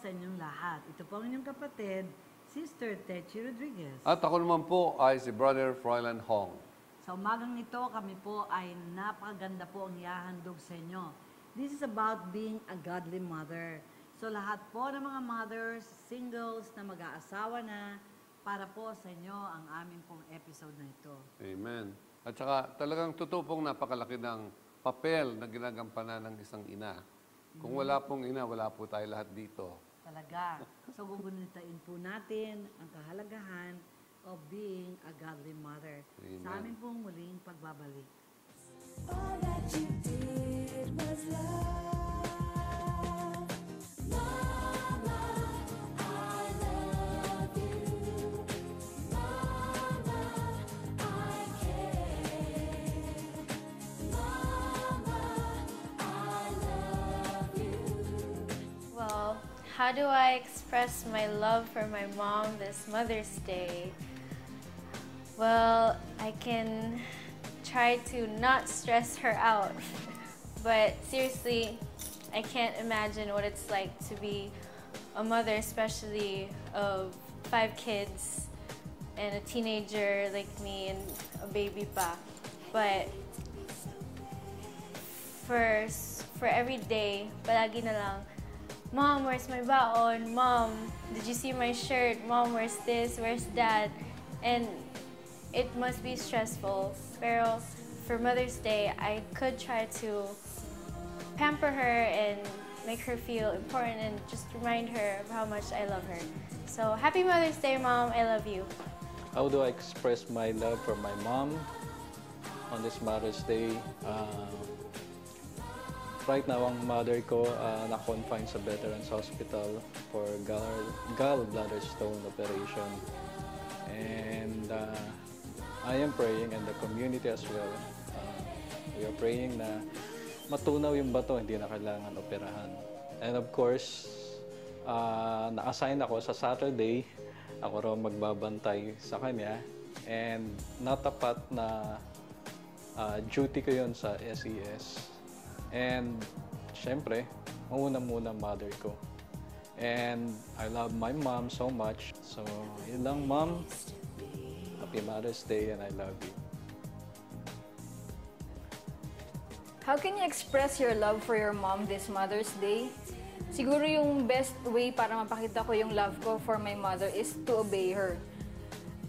sa inyong lahat. Ito po ang inyong kapatid, Sister Techi Rodriguez. At ako naman po ay si Brother Froilan Hong. Sa umagang ito, kami po ay napakaganda po ang ihahandog sa inyo. This is about being a godly mother. So lahat po ng mga mothers, singles na mag-aasawa na, para po sa inyo ang aming pong episode na ito. Amen. At saka talagang totoo pong napakalaki ng papel na ginagampanan ng isang ina. Kung wala pong ina, wala po tayo lahat dito. Talaga. So gugunitain po natin ang kahalagahan of being a godly mother. Amen. Sa aming pong muling pagbabalik. All that you did was love. Mama, I love you. Mama, I care. Mama, I love you. Well, how do I express my love for my mom this Mother's Day? Well, I can try to not stress her out. But seriously, I can't imagine what it's like to be a mother, especially of 5 kids and a teenager like me and a baby pa. But for every day, palagi na lang, Mom, where's my baon? Mom, did you see my shirt? Mom, where's this? Where's that? And it must be stressful. Pero for Mother's Day, I could try to pamper her and make her feel important and just remind her of how much I love her. So happy Mother's Day, Mom. I love you. How do I express my love for my mom on this Mother's Day? Right now, ang mother ko na-confine sa Veterans Hospital for gallbladder stone operation. And I am praying, and the community as well. We are praying na matunaw yung bato, hindi na kailangan operahan. And of course, na-assign ako sa Saturday. Ako raw magbabantay sa kanya. And natapat na duty ko yun sa SES. And syempre, muna mother ko. And I love my mom so much. So, yun lang, Mom. Happy Mother's Day and I love you. How can you express your love for your mom this Mother's Day? Siguro yung best way para mapakita ko yung love ko for my mother is to obey her.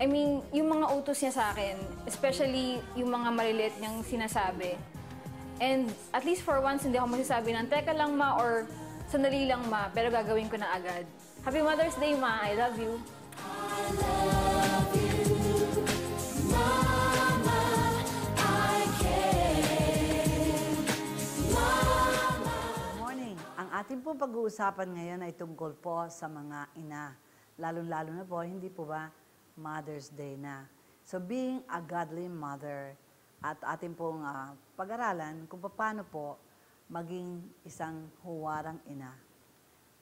I mean, yung mga utos niya sa akin, especially yung mga maliliit niyang sinasabi. And at least for once, hindi ako magsasabi ng, teka lang ma, or sandali lang ma, pero gagawin ko na agad. Happy Mother's Day, ma. I love you. I love you. Mama, I care. Mama. Good morning. Ang ating pong pag-uusapan ngayon ay tungkol po sa mga ina. Lalo-lalo na po, hindi po ba Mother's Day na. So being a godly mother, at ating pong pag-aralan kung paano po maging isang huwarang ina.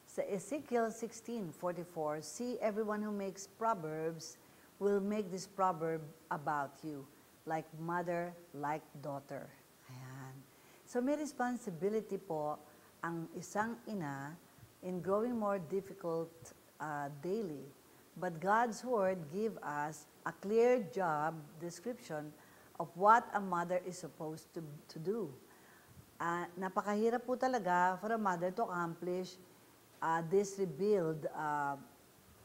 Sa Ezekiel 16:44, see everyone who makes proverbs will make this proverb about you, like mother, like daughter. Ayan. So may responsibility po ang isang ina in growing more difficult daily. But God's Word give us a clear job description of what a mother is supposed to do. Napakahirap po talaga for a mother to accomplish this revealed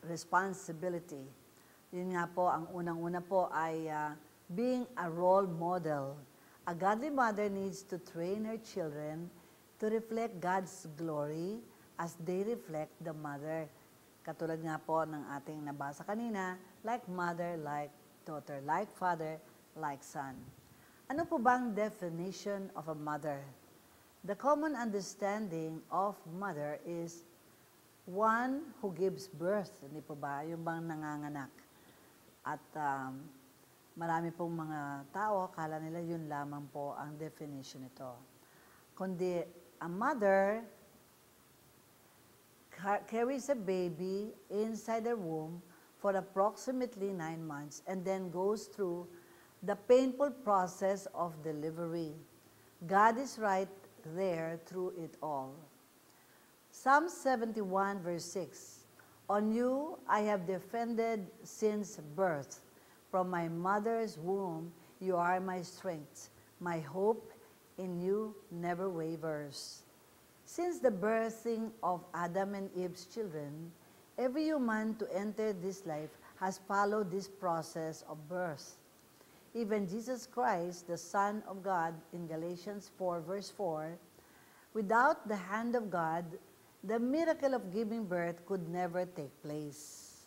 responsibility. Yun nga po, ang unang-una po ay being a role model. A godly mother needs to train her children to reflect God's glory as they reflect the mother. Katulad nga po ng ating nabasa kanina, like mother, like daughter, like father, like son. Ano po bang definition of a mother? The common understanding of mother is one who gives birth, hindi po ba? Yung bang nanganganak. At marami pong mga tao, akala nila yun lamang po ang definition nito. Kundi, a mother carries a baby inside her womb for approximately 9 months and then goes through the painful process of delivery. God is right there through it all. Psalm 71 verse 6. On you I have defended since birth. From my mother's womb, you are my strength. My hope in you never wavers. Since the birthing of Adam and Eve's children, every human to enter this life has followed this process of birth. Even Jesus Christ, the Son of God, in Galatians 4 verse 4, without the hand of God, the miracle of giving birth could never take place.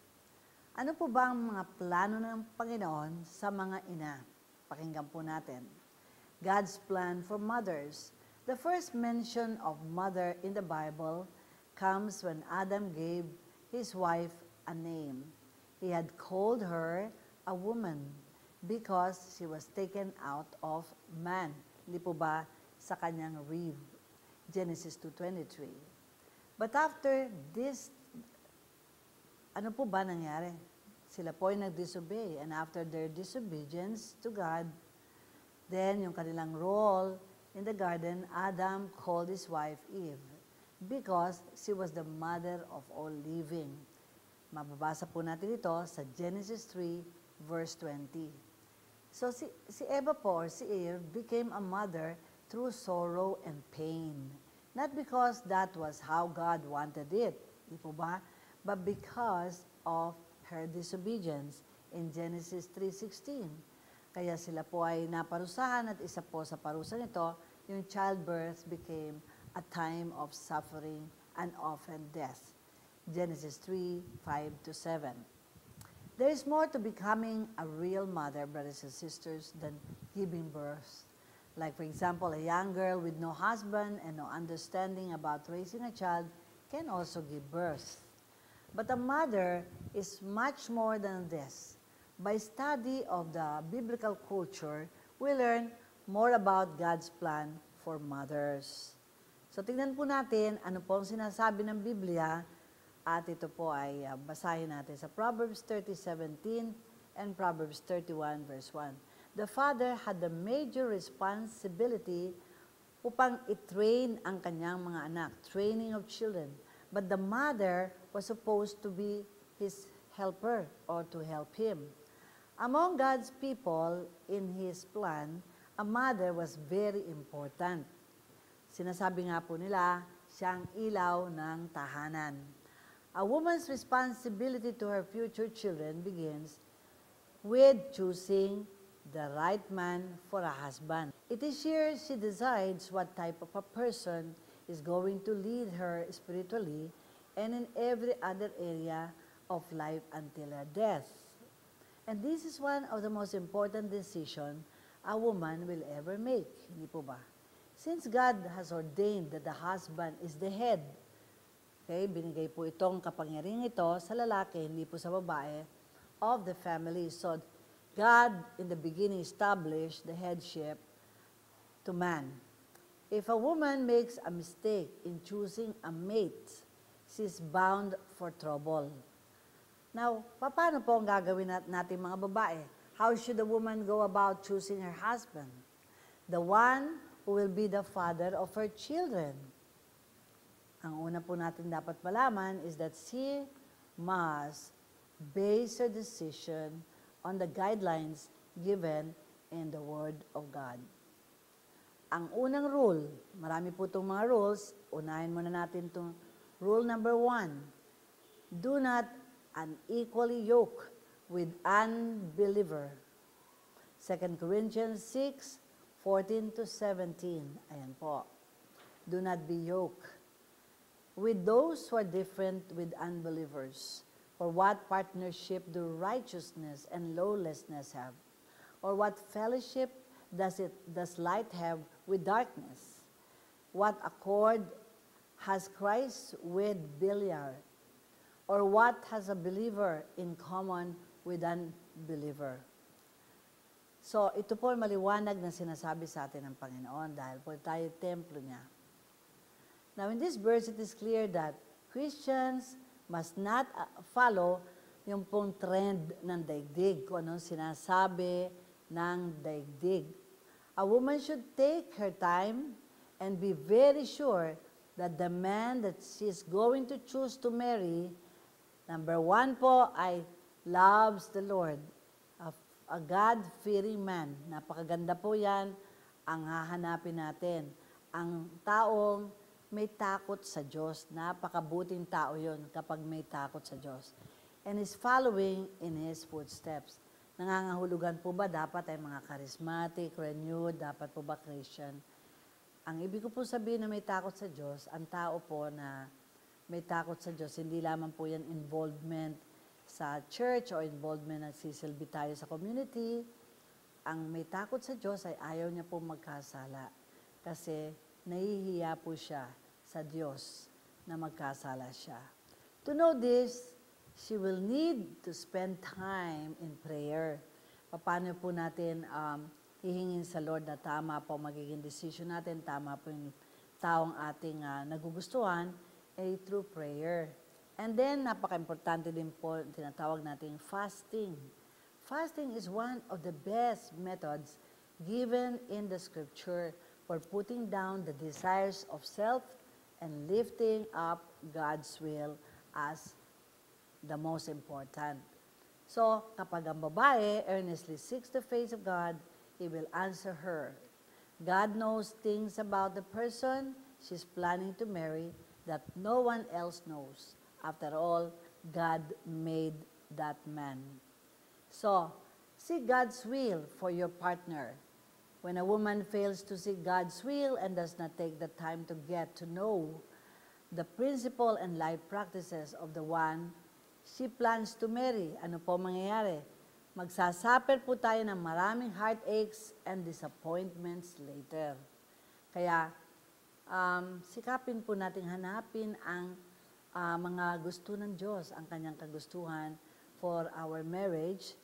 Ano po ba ang mga plano ng Panginoon sa mga ina? Pakinggan po natin. God's plan for mothers. The first mention of mother in the Bible comes when Adam gave his wife a name. He had called her a woman because she was taken out of man. Hindi po ba sa kanyang rib? Genesis 2:23. But after this, ano po ba nangyari? Sila po ay nag-disobey. And after their disobedience to God, then yung kanilang role in the garden, Adam called his wife Eve because she was the mother of all living. Mababasa po natin ito sa Genesis 3 verse 20. So si Eva po, or si Eve, became a mother through sorrow and pain. Not because that was how God wanted it, di po ba? But because of her disobedience in Genesis 3:16. Kaya sila po ay naparusahan at isa po sa parusa nito, yung childbirth became a time of suffering and often death. Genesis 3:5-7. There is more to becoming a real mother, brothers and sisters, than giving birth. Like for example, a young girl with no husband and no understanding about raising a child can also give birth. But a mother is much more than this. By study of the biblical culture, we learn more about God's plan for mothers. So tingnan po natin ano po ang sinasabi ng Biblia at ito po ay basahin natin sa Proverbs 30:17 and Proverbs 31 verse 1. The father had the major responsibility upang i-train ang kanyang mga anak, training of children. But the mother was supposed to be his helper or to help him. Among God's people in His plan, a mother was very important. Sinasabi nga po nila, siyang ilaw ng tahanan. A woman's responsibility to her future children begins with choosing the right man for a husband. It is here she decides what type of a person is going to lead her spiritually and in every other area of life until her death. And this is one of the most important decisions a woman will ever make. Hindi po ba? Since God has ordained that the husband is the head, okay, binigay po itong kapangyarihan ito sa lalaki, hindi po sa babae, of the family. So, God in the beginning established the headship to man. If a woman makes a mistake in choosing a mate, she's bound for trouble. Now, paano po ang gagawin natin mga babae? How should a woman go about choosing her husband? The one who will be the father of her children. Ang una po natin dapat malaman is that she must base her decision on the guidelines given in the Word of God. Ang unang rule, marami po itong mga rules, unahin muna natin itong rule number 1. Do not unequally yoke with unbeliever. 2 Corinthians 6:14-17. Ayan po. Do not be yoked with those who are different with unbelievers. For what partnership do righteousness and lawlessness have? Or what fellowship does light have with darkness? What accord has Christ with Belial? Or what has a believer in common with an unbeliever? So, ito po ay maliwanag na sinasabi sa atin ng Panginoon dahil po tayo templo niya. Now, in this verse, it is clear that Christians must not follow yung pong trend ng daigdig, kung anong sinasabi ng daigdig. A woman should take her time and be very sure that the man that she's going to choose to marry, number one po ay loves the Lord. A God-fearing man. Napakaganda po yan ang hahanapin natin. Ang taong may takot sa Diyos. Napakabuting tao yon kapag may takot sa Diyos. And is following in His footsteps. Nangangahulugan po ba dapat ay mga charismatic, renewed, dapat po ba Christian? Ang ibig ko po sabihin na may takot sa Diyos, ang tao po na may takot sa Diyos, hindi lamang po yan involvement sa church o involvement na sisilbi tayo sa community. Ang may takot sa Diyos ay ayaw niya po magkasala kasi nahihiya po siya sa Diyos na magkasala siya. To know this, she will need to spend time in prayer. Paano po natin hihingin sa Lord na tama po magiging decision natin, tama po yung taong ating nagugustuhan, ay through prayer. And then, napaka-importante din po, tinatawag natin fasting. Fasting is one of the best methods given in the Scripture for putting down the desires of self and lifting up God's will as the most important. So, kapag ang babae earnestly seeks the face of God, He will answer her. God knows things about the person she's planning to marry that no one else knows. After all, God made that man. So, seek God's will for your partner. When a woman fails to seek God's will and does not take the time to get to know the principle and life practices of the one she plans to marry, ano po mangyayari? Magsasuffer po tayo ng maraming heartaches and disappointments later. Kaya, sikapin po nating hanapin ang mga gusto ng Diyos, ang kanyang kagustuhan for our marriage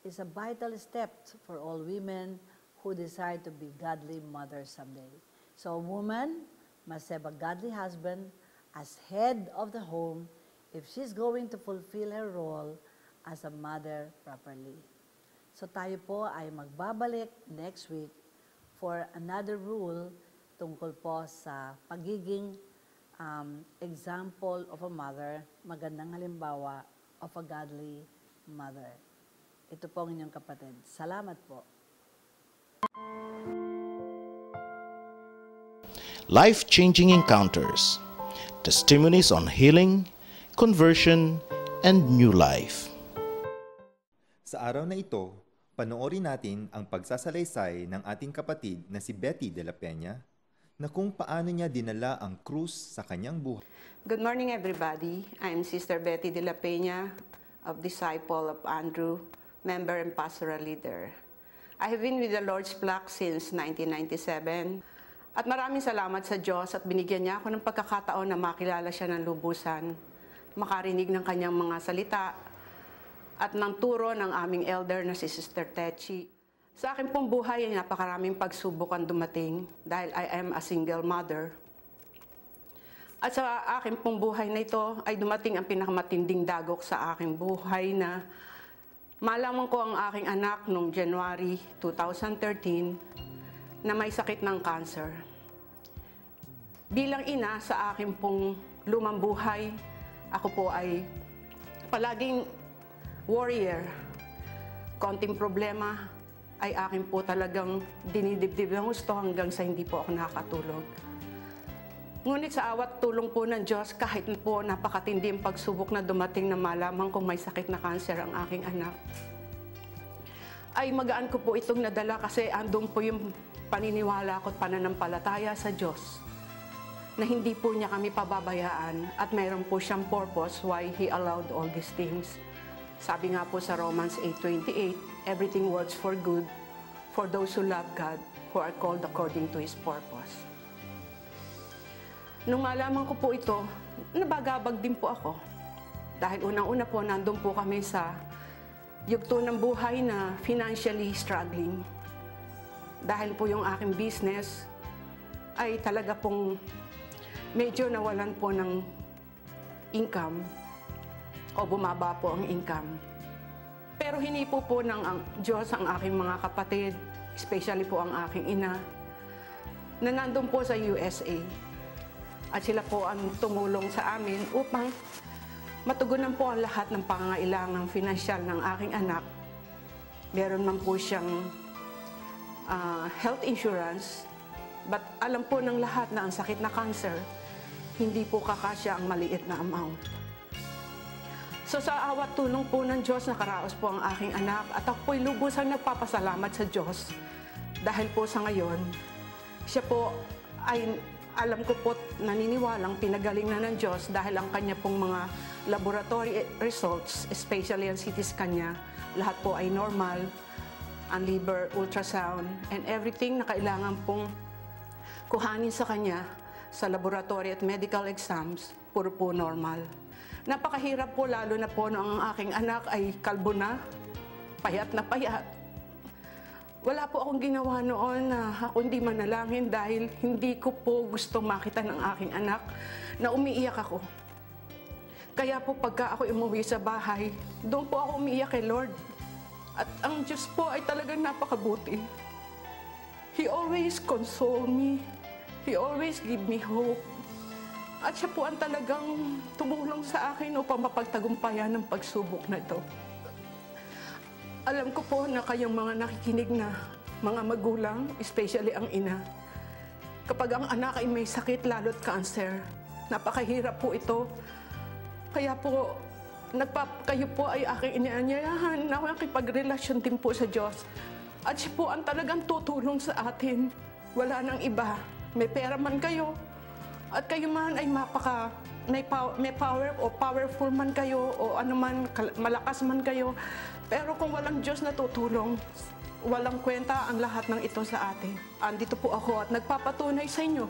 is a vital step for all women who desire to be godly mothers someday. So a woman must have a godly husband as head of the home if she's going to fulfill her role as a mother properly. So tayo po ay magbabalik next week for another rule tungkol po sa pagiging example of a mother, magandang halimbawa of a godly mother. Ito po ang inyong kapatid. Salamat po. Life-changing encounters, testimonies on healing, conversion, and new life. Sa araw na ito, panoorin natin ang pagsasalaysay ng ating kapatid na si Betty de la Peña na kung paano niya dinala ang krus sa kanyang buhay. Good morning, everybody. I'm Sister Betty de la Peña, of Disciple of Andrew, member and pastoral leader. I have been with the Lord's Flock since 1997. At maraming salamat sa Diyos at binigyan niya ako ng pagkakataon na makilala siya ng lubusan, makarinig ng kanyang mga salita, at ng turo ng aming elder na si Sister Techi. Sa akin pong buhay ay napakaraming pagsubok ang dumating dahil I am a single mother. At sa akin pong buhay na ito ay dumating ang pinakamatinding dagok sa aking buhay na malaman ko ang aking anak noong January 2013 na may sakit ng cancer. Bilang ina sa akin pong lumang buhay, ako po ay palaging warrior. Konting problema ay akin po talagang dinidibdib ng gusto hanggang sa hindi po ako nakakatulog. Ngunit sa awat tulong po ng Diyos, kahit po napakatindi ang pagsubok na dumating na malaman kung may sakit na cancer ang aking anak, ay magaan ko po itong nadala kasi andun po yung paniniwala ko at pananampalataya sa Diyos na hindi po niya kami pababayaan at mayroon po siyang purpose why He allowed all these things. Sabi nga po sa Romans 8:28, everything works for good for those who love God, who are called according to His purpose. Nung malaman ko po ito, nabagabag din po ako. Dahil unang-una po, nandun po kami sa yugto ng buhay na financially struggling. Dahil po yung aking business ay talaga pong medyo nawalan po ng income o bumaba po ang income. Pero hinipo po ng Diyos ang aking mga kapatid, especially po ang aking ina, na nandun po sa USA. At sila po ang tumulong sa amin upang matugunan po ang lahat ng pangangailangang pinansyal ng aking anak. Meron man po siyang health insurance, but alam po ng lahat na ang sakit na cancer, hindi po kakasya ang maliit na amount. So sa awat tulong po ng Diyos, nakaraos po ang aking anak at ako po'y lubusang nagpapasalamat sa Diyos dahil po sa ngayon, siya po ay alam ko po naniniwalang pinagaling na ng Diyos dahil ang kanya pong mga laboratory results, especially ang CT scan niya, lahat po ay normal, ang liver, ultrasound, and everything na kailangan pong kuhanin sa kanya sa laboratory at medical exams, puro po normal. Napakahirap po, lalo na po nung ang aking anak ay kalbo na payat. Wala po akong ginawa noon na ako hindi manalangin dahil hindi ko po gusto makita ng aking anak na umiiyak ako. Kaya po pagka ako umuwi sa bahay, doon po ako umiiyak kay Lord. At ang Diyos po ay talagang napakabuti. He always console me. He always give me hope. At siya po ang talagang tumulong sa akin upang mapagtagumpayan ng pagsubok na ito. Alam ko po na kayong mga nakikinig na mga magulang, especially ang ina, kapag ang anak ay may sakit, lalo't cancer, napakahirap po ito. Kaya po, kayo po ay aking inaanyayahan na makipagrelasyon din po sa Diyos. At siya po ang talagang tutulong sa atin. Wala nang iba. May pera man kayo, at kayo man ay may power o powerful man kayo o ano man, malakas man kayo. Pero kung walang Diyos na tutulong, walang kwenta ang lahat ng ito sa atin. Andito po ako at nagpapatunay sa inyo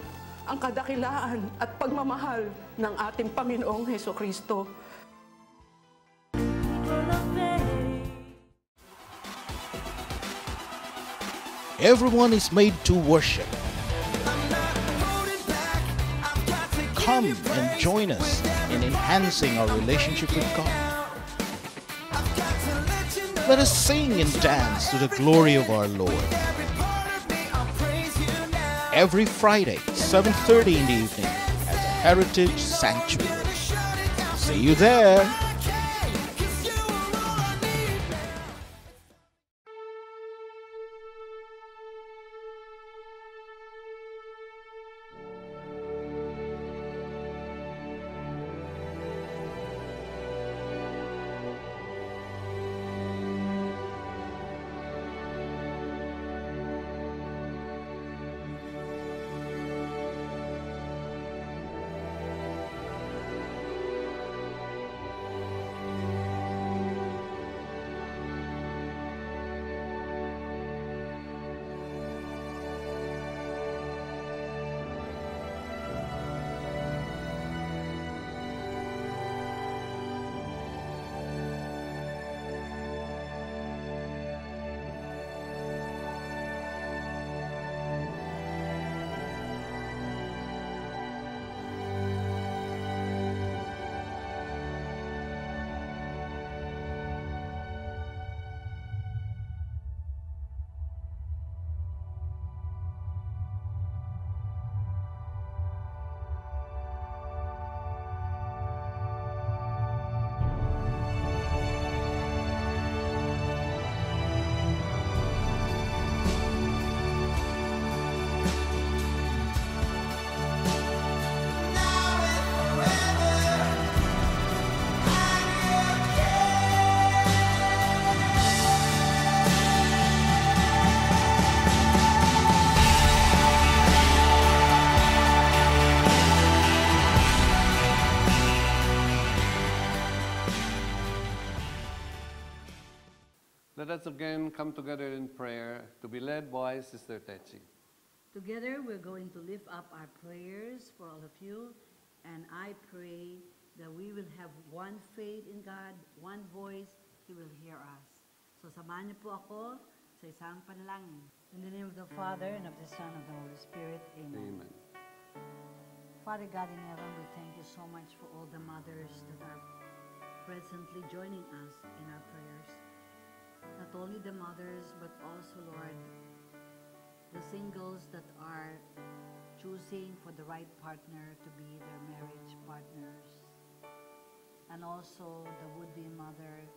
ang kadakilaan at pagmamahal ng ating Panginoong Hesukristo. Everyone is made to worship. Come and join us in enhancing our relationship with God. Let us sing and dance to the glory of our Lord. Every Friday, 7:30 in the evening at the Heritage Sanctuary. See you there. Let us again come together in prayer to be led by Sister Tetsi. Together, we're going to lift up our prayers for all of you, and I pray that we will have one faith in God, one voice, He will hear us. So samahan niyo po ako sa isang panalangin. In the name of the Father, and of the Son, and of the Holy Spirit. Amen. Amen. Father God in heaven, we thank you so much for all the mothers that are presently joining us in our prayers. Not only the mothers, but also, Lord, the singles that are choosing for the right partner to be their marriage partners. And also the would-be mother,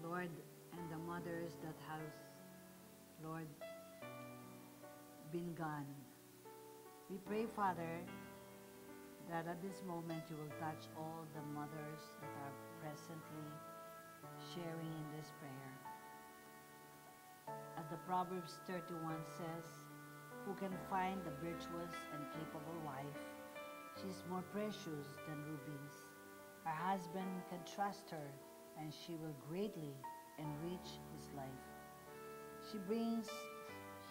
Lord, and the mothers that have, Lord, been gone. We pray, Father, that at this moment you will touch all the mothers that are presently sharing in this prayer. As the Proverbs 31 says, who can find the virtuous and capable wife? She is more precious than rubies. Her husband can trust her, and she will greatly enrich his life. She brings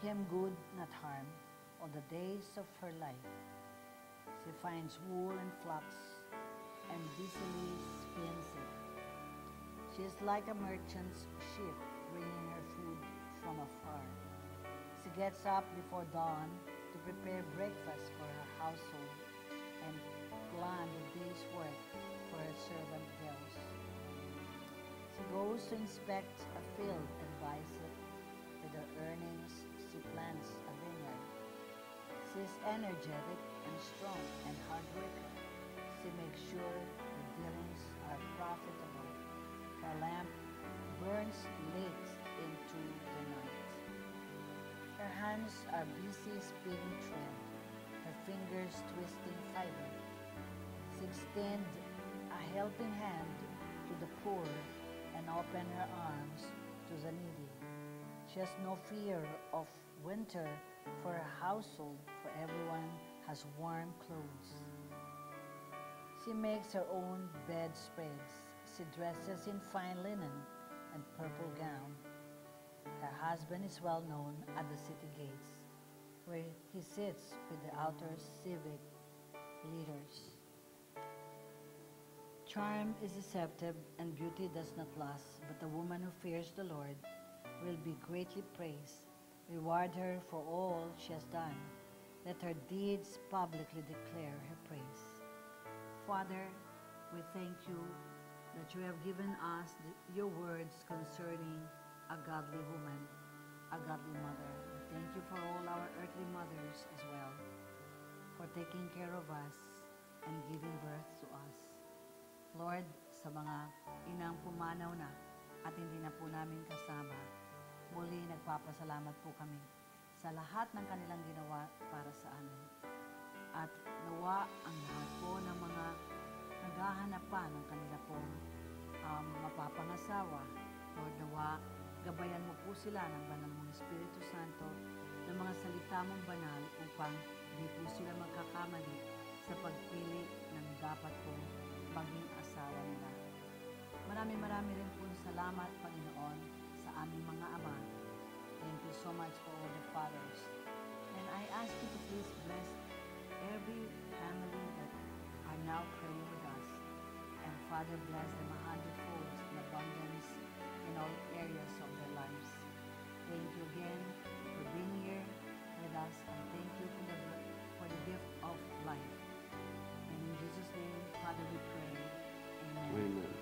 him good, not harm, all the days of her life. She finds wool and flax, and busily spins it. She is like a merchant's ship, bringing her food from afar. She gets up before dawn to prepare breakfast for her household and plan the day's work for her servant girls. She goes to inspect a field and buys it. With her earnings, she plants a vineyard. She is energetic and strong and hard worker. She makes sure the dealings are profitable. Her lamp burns late into the night. Her hands are busy spinning thread, her fingers twisting fiber. She extends a helping hand to the poor and open her arms to the needy. She has no fear of winter for her household, for everyone has warm clothes. She makes her own bedspreads. She dresses in fine linen and purple gown. Her husband is well known at the city gates, where he sits with the outer civic leaders. Charm is deceptive and beauty does not last, but the woman who fears the Lord will be greatly praised. Reward her for all she has done. Let her deeds publicly declare her praise. Father, we thank you that you have given us your words concerning a godly woman, a godly mother. We thank you for all our earthly mothers as well, for taking care of us and giving birth to us. Lord, sa mga inang pumanaw na at hindi na po namin kasama, muli nagpapasalamat po kami sa lahat ng kanilang ginawa para sa amin. At nawa ang lahat po ng mga naghahanap pa ng kanila pong mapapangasawa. Lord, nawa gabayan mo po sila ng banal mong Espiritu Santo ng mga salita mong banal upang di po sila magkakamali sa pagpili ng dapat pong maging asawa nila. Marami rin po salamat, Panginoon, sa aming mga ama. Thank you so much for all the fathers. And I ask you to please bless every family that are now praying with us. And Father, bless them 100-fold in abundance in all areas of their lives. Thank you again for being here with us, and thank you for the gift of life. And in Jesus' name, Father, we pray. Amen. Amen.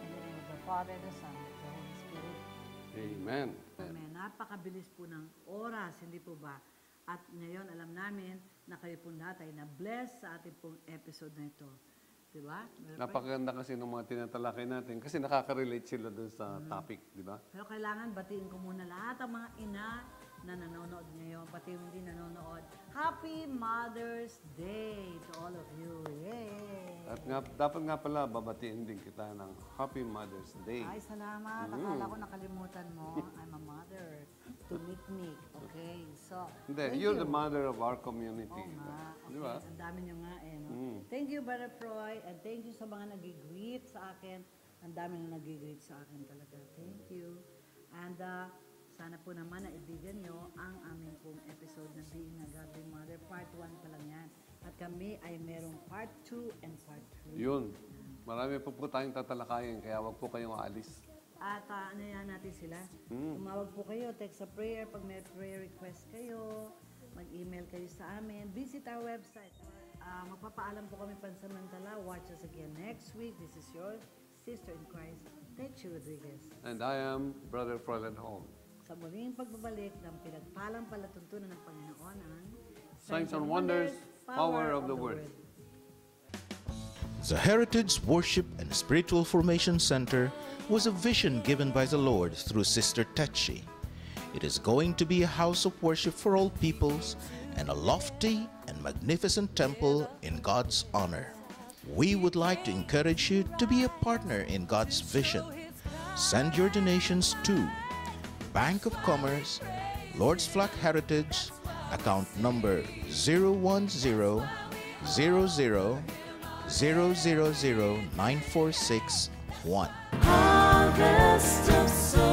In the name of the Father, the Son, and the Holy Spirit. Amen. Amen. Napakabilis po ng oras, hindi po ba? At ngayon, alam namin na kayo po lahat ay na-bless sa ating pong episode na ito. Diba? Napakaganda kasi ng mga tinatalakay natin kasi nakaka-relate sila dun sa topic, di ba? Pero kailangan batiin ko muna lahat ang mga ina na nanonood ngayon, pati yung hindi nanonood. Happy Mother's Day to all of you. Yay! At dapat nga pala, babatiin din kita ng Happy Mother's Day. Ay, salamat. Akala ko nakalimutan mo. I'm a mother to Nick. Okay? So, Hindi, thank you're you. the mother of our community. Oo nga. Di Okay, ba? ang dami nyo nga eh. No? Thank you, Brother Froy, and thank you sa mga nag-greet sa akin. Ang dami na nag-greet sa akin talaga. Thank you. And sana po naman na ibigan nyo ang aming pong episode na Being a Godly Mother. Part 1 pa lang yan. At kami ay merong Part 2 and Part 3. Yun. Marami po tayong tatalakayin, kaya wag po kayong aalis. At ano yan natin sila? Tumawag po kayo, text a prayer. Pag may prayer request kayo, mag-email kayo sa amin. Visit our website. Magpapaalam po kami pansamantala. Watch us again next week. This is your sister in Christ, Techi Rodriguez. And I am Brother Froilan Hall. Sa muling pagbabalik ng pinagpalang palatuntunan ng Panginoon ang Signs and wonders, power of the word. The Heritage Worship and Spiritual Formation Center was a vision given by the Lord through Sister Tetchi. It is going to be a house of worship for all peoples and a lofty and magnificent temple in God's honor. We would like to encourage you to be a partner in God's vision. Send your donations to Bank of Commerce, Lord's Flock Heritage, account number 01000000946-1. Harvest of souls.